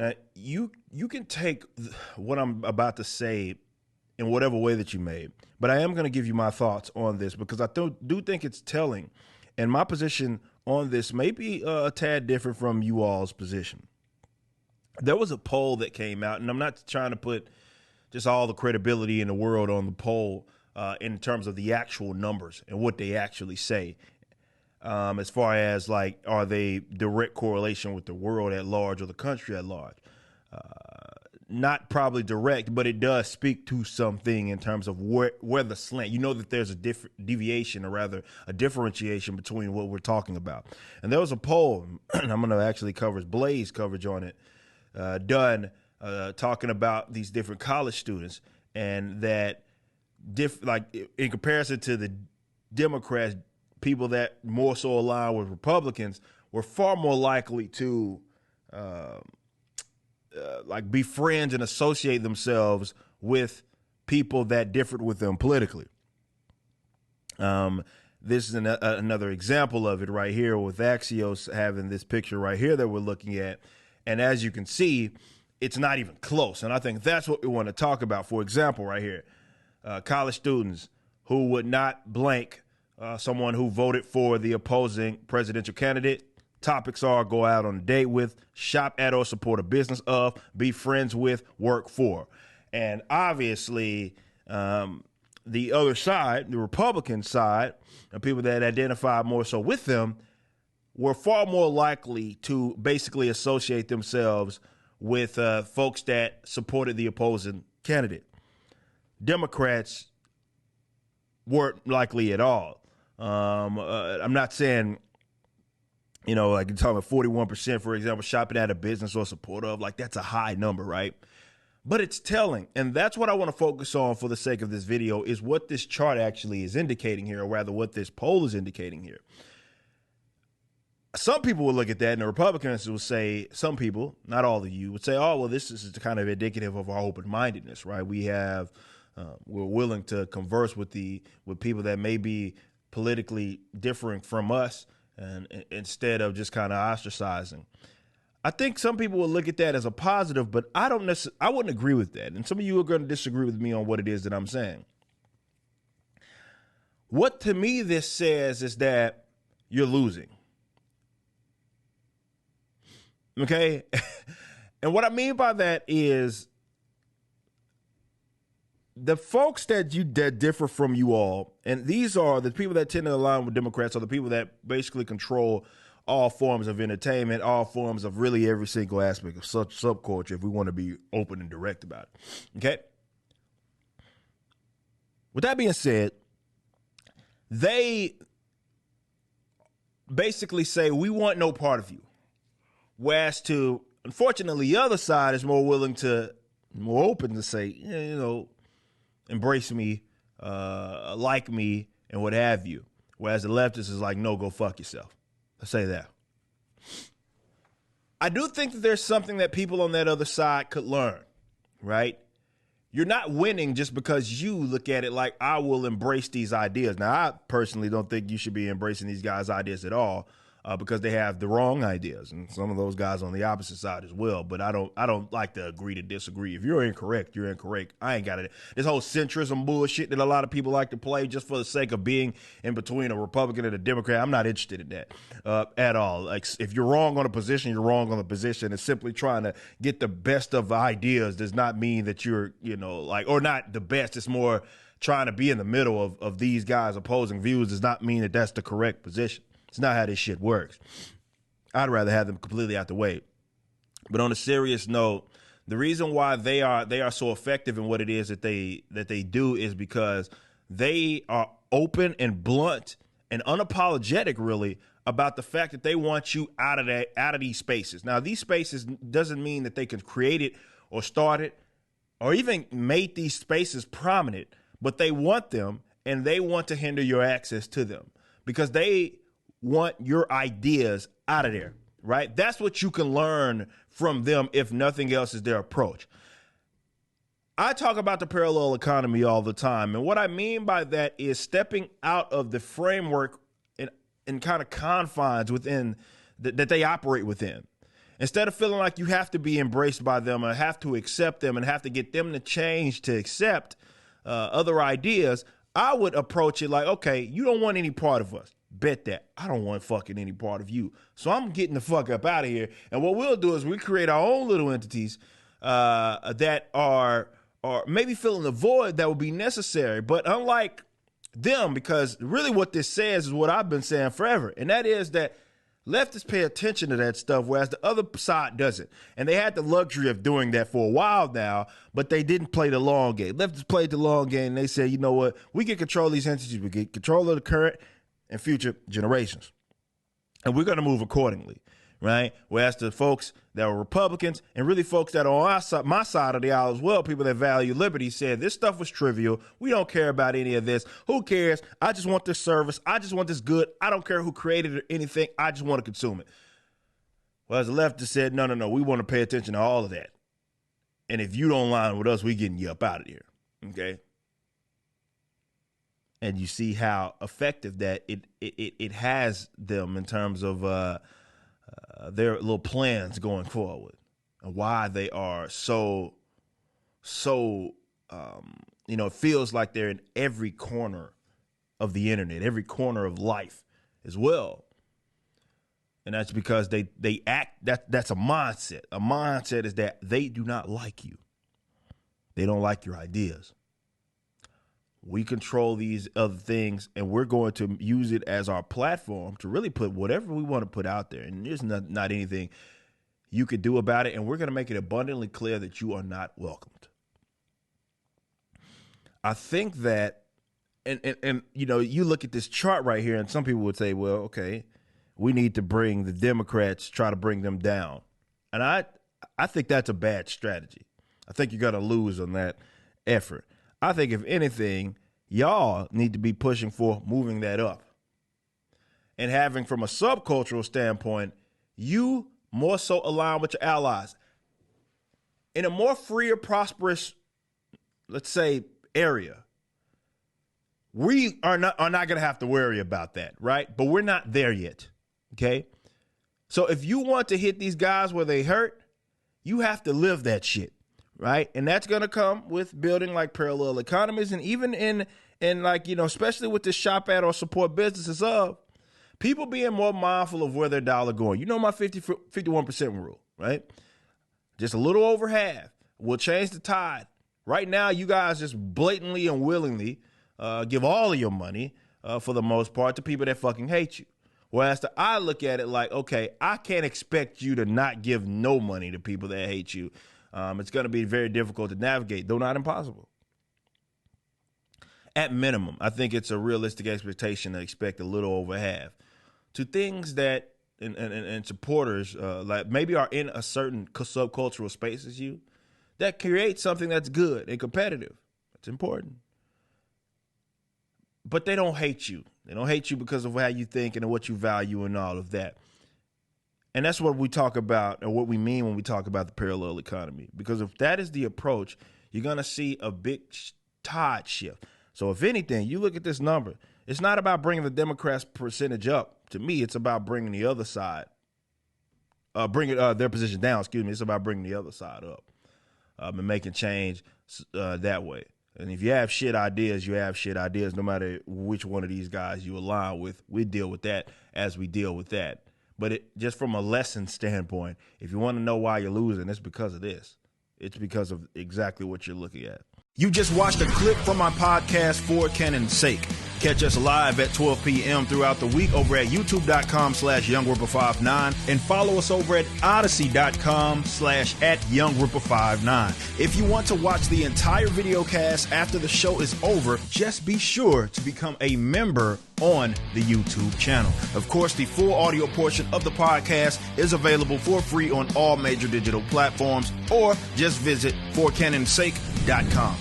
Now, you can take what I'm about to say in whatever way that you may, but I am going to give you my thoughts on this because I do think it's telling. And my position on this may be a tad different from you all's position. There was a poll that came out, and I'm not trying to put just all the credibility in the world on the poll in terms of the actual numbers and what they actually say. As far as like, are they direct correlation with the world at large or the country at large? Not probably direct, but it does speak to something in terms of where the slant. You know that there's a deviation, or rather a differentiation between what we're talking about. And there was a poll, and I'm going to actually cover Blaze coverage on it, done talking about these different college students, and that like in comparison to the Democrats, people that more so align with Republicans were far more likely to like be friends and associate themselves with people that differed with them politically. This is another example of it right here with Axios having this picture right here that we're looking at. And as you can see, it's not even close. And I think that's what we want to talk about. For example, right here, college students who would not blank someone who voted for the opposing presidential candidate. Topics are: go out on a date with, shop at or support a business of, be friends with, work for. And obviously, the other side, the Republican side, and people that identify more so with them, were far more likely to basically associate themselves with folks that supported the opposing candidate. Democrats weren't likely at all. I'm not saying, you know, like you're talking about 41%, for example, shopping at a business or support of, like that's a high number, right? But it's telling. And that's what I want to focus on for the sake of this video, is what this chart actually is indicating here, or rather what this poll is indicating here. Some people will look at that, and the Republicans will say, some people, not all of you, would say, oh, well, this is kind of indicative of our open-mindedness, right? We're willing to converse with people that may be politically differing from us, and instead of just kind of ostracizing. I think some people will look at that as a positive, but I wouldn't agree with that. And some of you are going to disagree with me on what it is that I'm saying. What to me this says is that you're losing. Okay? And what I mean by that is the folks that differ from you all, and these are the people that tend to align with Democrats, are the people that basically control all forms of entertainment, all forms of really every single aspect of such subculture, if we want to be open and direct about it. Okay? With that being said, they basically say, we want no part of you. Whereas unfortunately, the other side is more open to say, you know, embrace me, like me, and what have you. Whereas the leftist is like, no, go fuck yourself. Let's say that. I do think that there's something that people on that other side could learn, right? You're not winning just because you look at it like, I will embrace these ideas. Now, I personally don't think you should be embracing these guys' ideas at all. Because they have the wrong ideas, and some of those guys on the opposite side as well. But I don't like to agree to disagree. If you're incorrect, you're incorrect. I ain't got it. This whole centrism bullshit that a lot of people like to play just for the sake of being in between a Republican and a Democrat, I'm not interested in that at all. Like, if you're wrong on a position, you're wrong on the position. And simply trying to get the best of ideas does not mean that you're, you know, like, or not the best. It's more trying to be in the middle of these guys' opposing views does not mean that that's the correct position. It's not how this shit works. I'd rather have them completely out the way. But on a serious note, the reason why they are so effective in what it is that they do is because they are open and blunt and unapologetic, really, about the fact that they want you out of these spaces. Now, these spaces doesn't mean that they can create it or start it or even make these spaces prominent, but they want them, and they want to hinder your access to them because they want your ideas out of there, right? That's what you can learn from them, if nothing else, is their approach. I talk about the parallel economy all the time, and what I mean by that is stepping out of the framework and kind of confines within that they operate within. Instead of feeling like you have to be embraced by them or have to accept them and have to get them to change to accept other ideas, I would approach it like, okay, you don't want any part of us. Bet that. I don't want fucking any part of you. So I'm getting the fuck up out of here. And what we'll do is we create our own little entities that are maybe filling the void that would be necessary. But unlike them, because really what this says is what I've been saying forever, and that is that leftists pay attention to that stuff, whereas the other side doesn't. And they had the luxury of doing that for a while now, but they didn't play the long game. Leftists played the long game, and they said, you know what? We can control these entities. We get control of the current and future generations. And we're going to move accordingly, right? Whereas the folks that were Republicans and really folks that are on our side, my side of the aisle as well, people that value liberty, said this stuff was trivial. We don't care about any of this. Who cares? I just want this service. I just want this good. I don't care who created it or anything. I just want to consume it. Whereas the left just said, no, we want to pay attention to all of that. And if you don't line with us, we getting you up out of here, okay? And you see how effective that it has them in terms of their little plans going forward, and why they are so it feels like they're in every corner of the internet, every corner of life as well. And that's because they act, that's a mindset. A mindset is that they do not like you. They don't like your ideas. We control these other things, and we're going to use it as our platform to really put whatever we want to put out there. And there's not anything you could do about it. And we're going to make it abundantly clear that you are not welcomed. I think that, and you look at this chart right here, and some people would say, well, okay, we need to bring the Democrats, try to bring them down. And I think that's a bad strategy. I think you're going to lose on that effort. I think, if anything, y'all need to be pushing for moving that up. And having, from a subcultural standpoint, you more so align with your allies. In a more freer, prosperous, let's say, area, we are not going to have to worry about that, right? But we're not there yet, okay? So if you want to hit these guys where they hurt, you have to live that shit. Right. And that's going to come with building like parallel economies. And even in like, especially with the shop at or support businesses of people being more mindful of where their dollar going. You know, my 51% rule, right? Just a little over half will change the tide. Right now, you guys just blatantly and willingly give all of your money for the most part to people that fucking hate you. Whereas I look at it like, okay, I can't expect you to not give no money to people that hate you. It's going to be very difficult to navigate, though not impossible. At minimum, I think it's a realistic expectation to expect a little over half to things that and supporters like maybe are in a certain subcultural space as you that create something that's good and competitive. It's important. But they don't hate you. They don't hate you because of how you think and what you value and all of that. And that's what we talk about, and what we mean when we talk about the parallel economy. Because if that is the approach, you're going to see a big tide shift. So if anything, you look at this number, it's not about bringing the Democrats' percentage up. To me, it's about bringing the other side, bringing their position down, It's about bringing the other side up and making change that way. And if you have shit ideas, you have shit ideas, no matter which one of these guys you align with. We deal with that as we deal with that. But just from a lesson standpoint, if you want to know why you're losing, it's because of this. It's because of exactly what you're looking at. You just watched a clip from my podcast, For Canon's Sake. Catch us live at 12 p.m. throughout the week over at youtube.com/YoungRipper59 and follow us over at odyssey.com/@YoungRipper59. If you want to watch the entire video cast after the show is over, just be sure to become a member on the YouTube channel. Of course, the full audio portion of the podcast is available for free on all major digital platforms, or just visit forcanonsake.com.